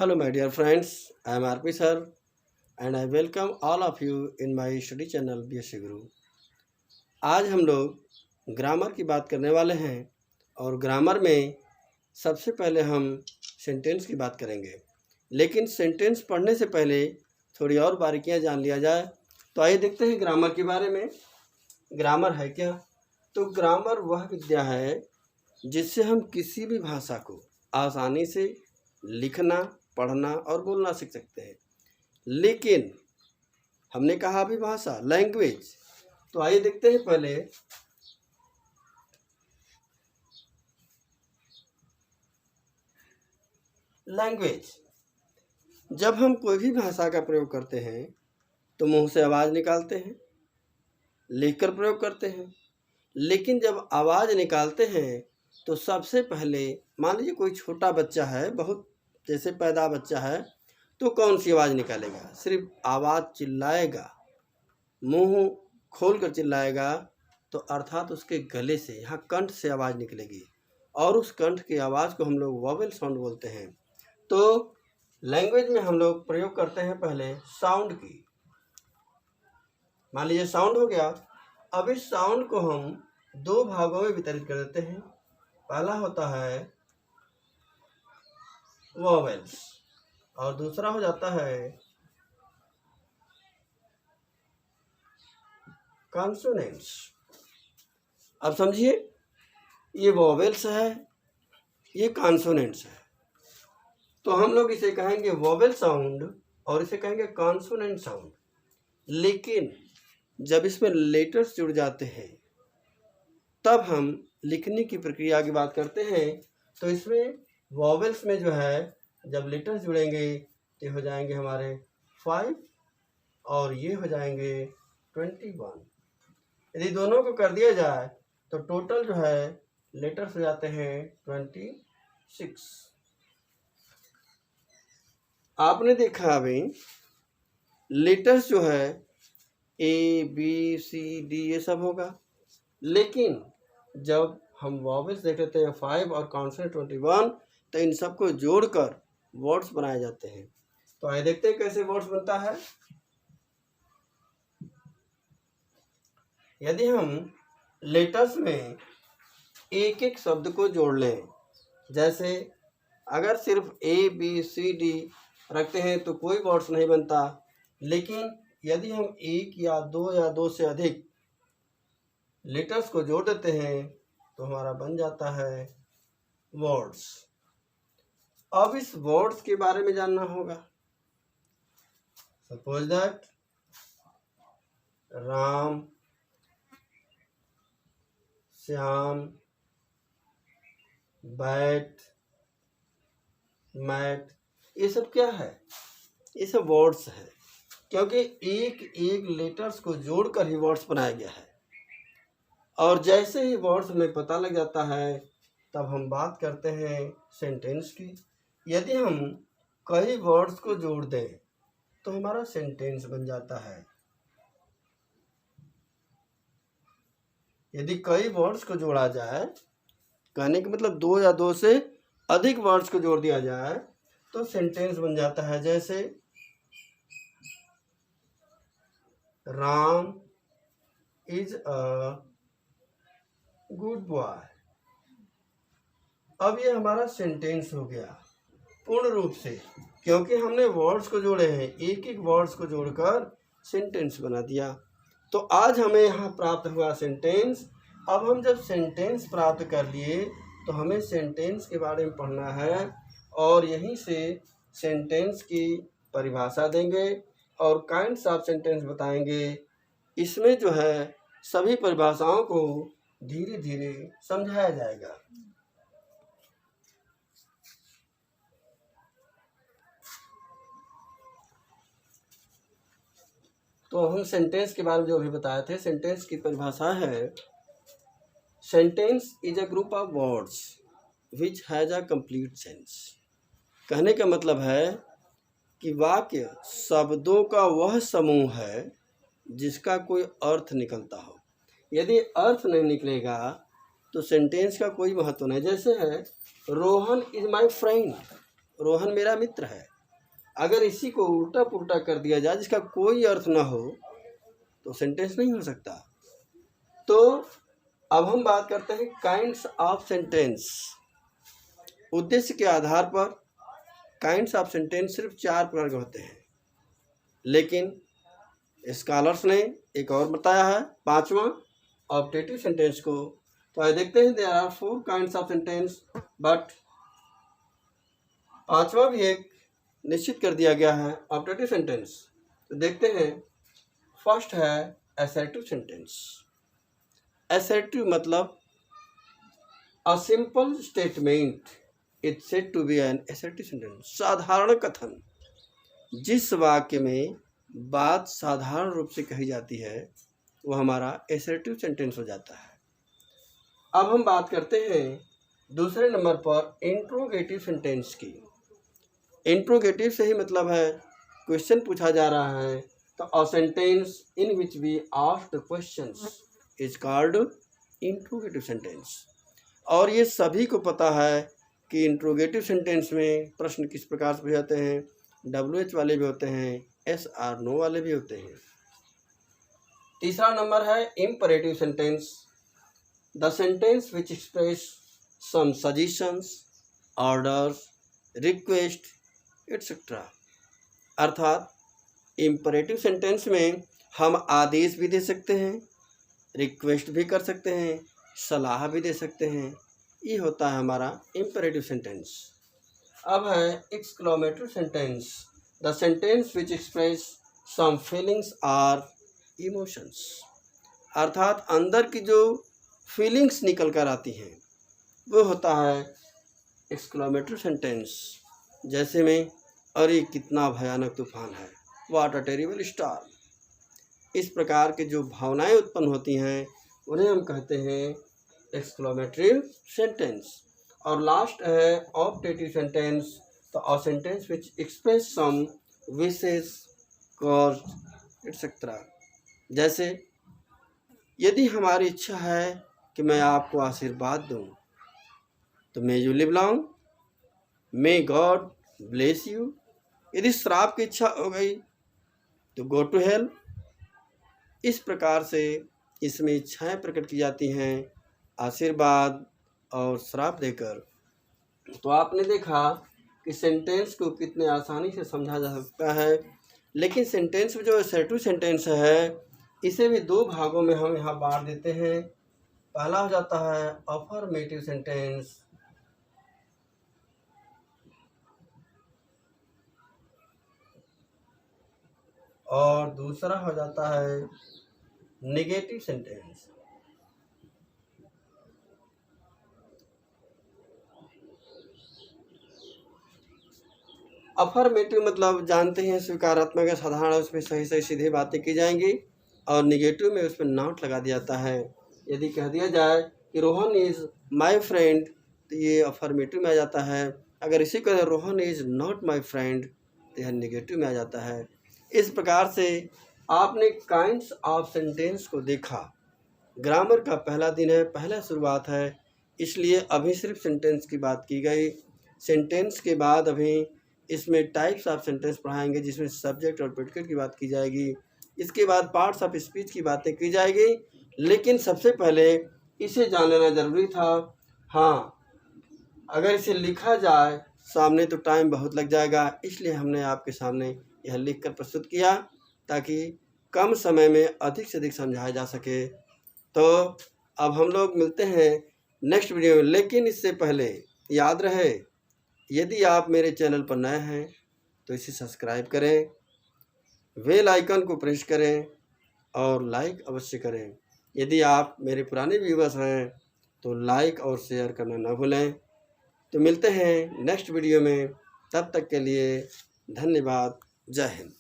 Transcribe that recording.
Hello, my dear friends. I am RP sir, and I welcome all of you in my study channel BSc Guru. आज हम लोग grammar की बात करने वाले हैं और ग्रामर में सबसे पहले हम सेंटेंस की बात करेंगे। लेकिन सेंटेंस पढ़ने से पहले थोड़ी और बारीकियां जान लिया जाए। तो आइए देखते हैं ग्रामर के बारे में। ग्रामर है क्या? तो ग्रामर वह विद्या है जिससे हम किसी भी भाषा को आसानी से लिखना, पढ़ना और बोलना सीख सकते हैं। लेकिन हमने कहा अभी भाषा, लैंग्वेज। तो आइए देखते हैं पहले लैंग्वेज। जब हम कोई भी भाषा का प्रयोग करते हैं तो मुंह से आवाज़ निकालते हैं, लिखकर प्रयोग करते हैं। लेकिन जब आवाज़ निकालते हैं तो सबसे पहले मान लीजिए कोई छोटा बच्चा है, बहुत जैसे पैदा बच्चा है, तो कौन सी आवाज़ निकालेगा? सिर्फ आवाज़ चिल्लाएगा, मुंह खोल कर चिल्लाएगा, तो अर्थात उसके गले से, यहाँ कंठ से आवाज़ निकलेगी और उस कंठ की आवाज़ को हम लोग वोवेल साउंड बोलते हैं। तो लैंग्वेज में हम लोग प्रयोग करते हैं पहले साउंड की। मान लीजिए साउंड हो गया। अब इस साउंड को हम दो भागों में वितरित कर देते हैं। पहला होता है वोवेल्स और दूसरा हो जाता है कॉन्सोनेंट्स। अब समझिए, ये वोवेल्स है, ये कॉन्सोनेंट्स है। तो हम लोग इसे कहेंगे वोवेल साउंड और इसे कहेंगे कॉन्सोनेंट साउंड। लेकिन जब इसमें लेटर्स जुड़ जाते हैं तब हम लिखने की प्रक्रिया की बात करते हैं। तो इसमें वोवेल्स में जो है, जब लेटर्स जुड़ेंगे तो हो जाएंगे हमारे 5 और ये हो जाएंगे 21। यदि दोनों को कर दिया जाए तो टोटल जो है लेटर्स हो जाते हैं 26। आपने देखा अभी लेटर्स जो है ABCD ये सब होगा। लेकिन जब हम वोवेल्स देख लेते हैं 5 और कॉन्सोनेंट 21, तो इन सबको जोड़कर वर्ड्स बनाए जाते हैं। तो आइए देखते हैं कैसे वर्ड्स बनता है। यदि हम लेटर्स में एक एक शब्द को जोड़ लें, जैसे अगर सिर्फ ABCD रखते हैं तो कोई वर्ड्स नहीं बनता। लेकिन यदि हम एक या दो से अधिक लेटर्स को जोड़ देते हैं तो हमारा बन जाता है वर्ड्स। अब इस वर्ड्स के बारे में जानना होगा। Suppose that Ram, Shyam, bat, mat, ये सब क्या है? ये सब वर्ड्स है, क्योंकि एक एक लेटर्स को जोड़कर ही वर्ड्स बनाया गया है। और जैसे ही वर्ड्स में पता लग जाता है तब हम बात करते हैं सेंटेंस की। यदि हम कई वर्ड्स को जोड़ दें तो हमारा सेंटेंस बन जाता है। यदि कई वर्ड्स को जोड़ा जाए, कहने का मतलब दो या दो से अधिक वर्ड्स को जोड़ दिया जाए तो सेंटेंस बन जाता है। जैसे Ram is a good boy. अब ये हमारा सेंटेंस हो गया पूर्ण रूप से, क्योंकि हमने वर्ड्स को जोड़े हैं, एक एक वर्ड्स को जोड़कर सेंटेंस बना दिया। तो आज हमें यहाँ प्राप्त हुआ सेंटेंस। अब हम जब सेंटेंस प्राप्त कर लिए तो हमें सेंटेंस के बारे में पढ़ना है और यहीं से सेंटेंस की परिभाषा देंगे और काइंड्स ऑफ सेंटेंस बताएंगे। इसमें जो है सभी परिभाषाओं को धीरे धीरे समझाया जाएगा। तो हम सेंटेंस के बारे में जो अभी बताए थे, सेंटेंस की परिभाषा है, sentence is a group of words which has a complete sense. कहने का मतलब है कि वाक्य शब्दों का वह समूह है जिसका कोई अर्थ निकलता हो। यदि अर्थ नहीं निकलेगा तो सेंटेंस का कोई महत्व नहीं। जैसे है Rohan is my friend, Rohan मेरा मित्र है। अगर इसी को उल्टा पुल्टा कर दिया जाए जिसका कोई अर्थ ना हो तो सेंटेंस नहीं हो सकता। तो अब हम बात करते हैं काइंड्स ऑफ सेंटेंस। उद्देश्य के आधार पर काइंड्स ऑफ सेंटेंस सिर्फ 4 प्रकार के होते हैं, लेकिन स्कॉलर्स ने एक और बताया है 5वां ऑब्जेक्टिव सेंटेंस को। तो आइए देखते हैं, there are 4 kinds of sentence, but 5वां भी एक निश्चित कर दिया गया है ऑब्जेक्टिव सेंटेंस। तो देखते हैं, फर्स्ट है असर्टिव सेंटेंस। असर्टिव मतलब a simple statement it's said to be an assertive sentence. साधारण कथन, जिस वाक्य में बात साधारण रूप से कही जाती है वो हमारा असर्टिव सेंटेंस हो जाता है। अब हम बात करते हैं दूसरे नंबर पर इंट्रोगेटिव सेंटेंस की। इंट्रोगेटिव से ही मतलब है क्वेश्चन पूछा जा रहा है, तो a sentence in which we asked questions is called interrogative sentence. और ये सभी को पता है कि इंट्रोगेटिव सेंटेंस में प्रश्न किस प्रकार से जाते हैं, WH वाले भी होते हैं, yes और no वाले भी होते हैं। तीसरा नंबर है imperative sentence, the sentence which express some suggestions, orders, request etcetera. अर्थात इम्परेटिव सेंटेंस में हम आदेश भी दे सकते हैं, रिक्वेस्ट भी कर सकते हैं, सलाह भी दे सकते हैं। ये होता है हमारा इम्परेटिव सेंटेंस। अब है exclamatory sentence, the sentence which express some feelings or emotions. अर्थात अंदर की जो फीलिंग्स निकल कर आती हैं वो होता है एक्सक्लेमेटरी सेंटेंस। जैसे में, अरे कितना भयानक तूफान है, व्हाट अ टेरिबल स्टॉर्म। इस प्रकार के जो भावनाएं उत्पन्न होती हैं उन्हें हम कहते हैं एक्सक्लेमेटरी सेंटेंस। और लास्ट है ऑब्जेक्टिव सेंटेंस, तो a sentence which express some wishes, cause etcetera. जैसे, यदि हमारी इच्छा है कि मैं आपको आशीर्वाद दूं तो may you live long, may God bless you. यदि श्राप की इच्छा हो गई तो गो टू हेल। इस प्रकार से इसमें इच्छाएं प्रकट की जाती हैं आशीर्वाद और श्राप देकर। तो आपने देखा कि सेंटेंस को कितने आसानी से समझा जा सकता है। लेकिन सेंटेंस में जो असर्टिव सेंटेंस है इसे भी 2 भागों में हम यहाँ बांट देते हैं। पहला हो जाता है अफर्मेटिव सेंटेंस, और दूसरा हो जाता है नेगेटिव सेंटेंस। अफर्मेटिव मतलब जानते हैं स्वीकारात्मक है, साधारण, उसमें सही सही सीधी बातें की जाएंगी। और निगेटिव में उसमें नॉट लगा दिया जाता है। यदि कह दिया जाए कि रोहन इज़ माय फ्रेंड तो ये अफर्मेटिव में आ जाता है। अगर इसी को Rohan is not my friend तो यह निगेटिव में आ जाता है। इस प्रकार से आपने काइंड्स ऑफ सेंटेंस को देखा। ग्रामर का पहला दिन है, पहला शुरुआत है, इसलिए अभी सिर्फ सेंटेंस की बात की गई। सेंटेंस के बाद अभी इसमें टाइप्स ऑफ सेंटेंस पढ़ाएंगे जिसमें सब्जेक्ट और प्रेडिकेट की बात की जाएगी। इसके बाद पार्ट्स ऑफ स्पीच की बातें की जाएगी। लेकिन सबसे पहले इसे जान लेना ज़रूरी था। हाँ, अगर इसे लिखा जाए सामने तो टाइम बहुत लग जाएगा, इसलिए हमने आपके सामने यह लिख कर प्रस्तुत किया ताकि कम समय में अधिक से अधिक समझाया जा सके। तो अब हम लोग मिलते हैं नेक्स्ट वीडियो में। लेकिन इससे पहले याद रहे, यदि आप मेरे चैनल पर नए हैं तो इसे सब्सक्राइब करें, बेल आइकन को प्रेस करें और लाइक अवश्य करें। यदि आप मेरे पुराने व्यूअर्स हैं तो लाइक और शेयर करना न भूलें। तो मिलते हैं नेक्स्ट वीडियो में, तब तक के लिए धन्यवाद। जय हिंद।